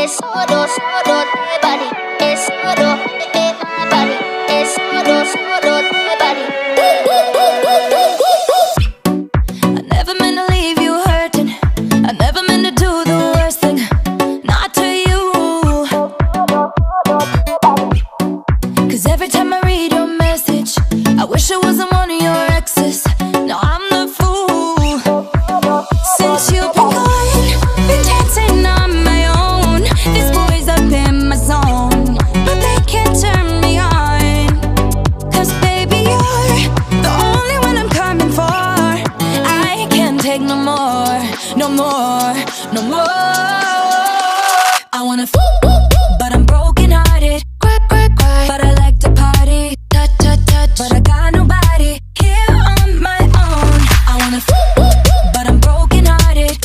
es solo, solo de body, es solo de my body, es solo, solo de body. I never meant to leave you hurting. I never meant to do the worst thing, not to you. 'Cause every time I read your message, I wish I wasn't one of your exes. No, I'm the fool. Since you've been gone, been dancing on my own. These boys up in my zone, but they can't turn me on. 'Cause baby, you're the only one I'm coming for. I can't take no more, no more, no more. I wanna but I'm broken hearted. But I like to party, touch, touch, touch. But I got nobody here on my own. I wanna but I'm broken hearted.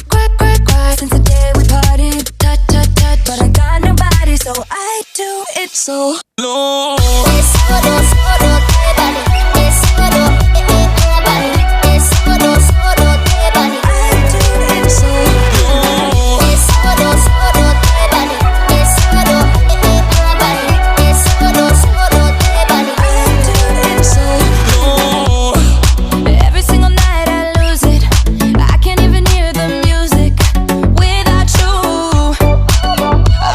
Since the day we parted, touch, touch, touch. But I got nobody, so I do it so low. Es solo, solo de body. Es solo de my body. Es solo, solo de body. I do it so low. Es solo, solo de body. Es solo de my body. Es solo, solo de body. I do it so low. Every single night I lose it. I can't even hear the music without you.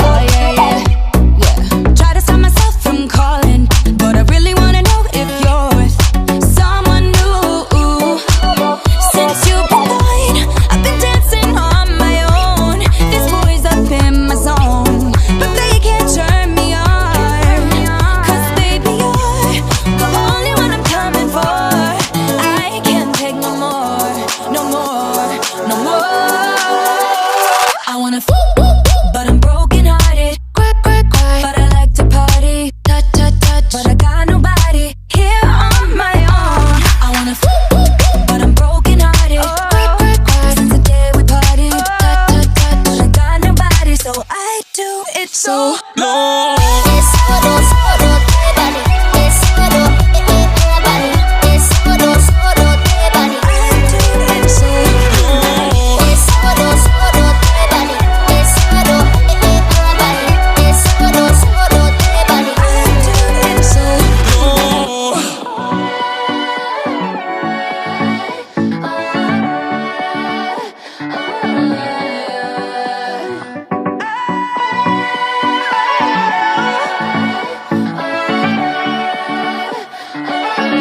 Oh yeah, yeah, yeah. Try to stop myself from calling, but I really wanna know if you're with someone new. Since you've been gone, I've been dancing on my own. These boys up in my zone, but they can't turn me on. 'Cause baby, you're the only one I'm coming for. I can't take no more, no more, no more. I wanna but I'm broken hearted. But I like to party, touch, touch, touch. But I got nobody here on my own. I wanna but I'm broken hearted. Since the day we parted, touch, touch, touch. But I got nobody, so I do it so low. Es solo, solo de body. Es solo de my body. Es solo, solo de body. I do it so low. Es solo, solo de body. Es solo de my body. Es solo, solo de body. I do it so low.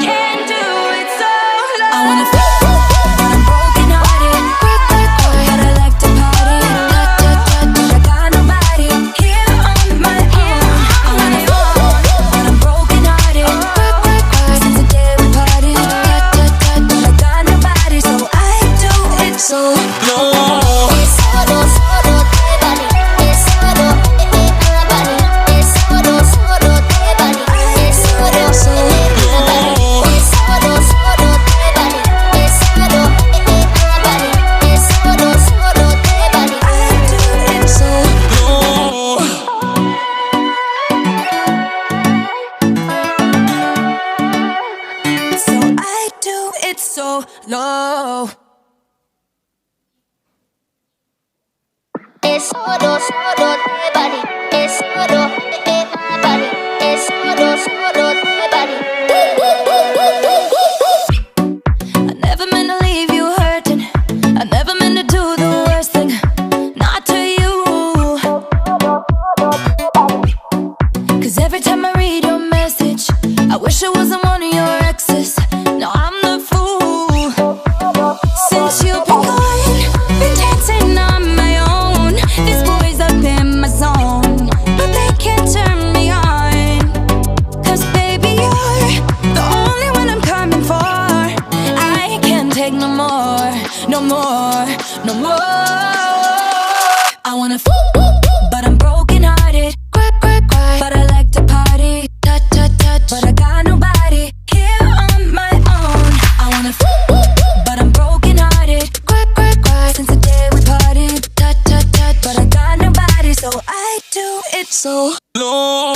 Can't do it so low. I wanna but I'm broken hearted. But I like to party, touch, touch, touch. But I got nobody here on my own. I wanna but I'm broken hearted. Since the day we parted, touch, touch, touch. But I got nobody, so I do it so low. Es solo, solo de body. Es solo de my body. Es solo, solo de body. Es solo, solo de my body. Es solo, solo de body. Es solo de my body. Es solo, solo de body. I do it so low. So I do it so low. Es solo, solo de body. Es solo de my body. Es solo, solo de body. I never meant to leave you hurting. I never meant to do the worst thing, not to you. 'Cause every time I read your message, I wish I wasn't one of your exes. No, I'm the fool. Since you've been gone, been dancing on my own. These boys up in my zone, but they can't turn me on. 'Cause baby, you're the only one I'm coming for. I can't take no more, no more, no more. I wanna but I'm broken hearted. But I like to party, touch, touch, touch. But I got nobody here on my own. I wanna but I'm broken hearted. Since the day we parted, touch, touch, touch. But I got nobody, so I do it so low.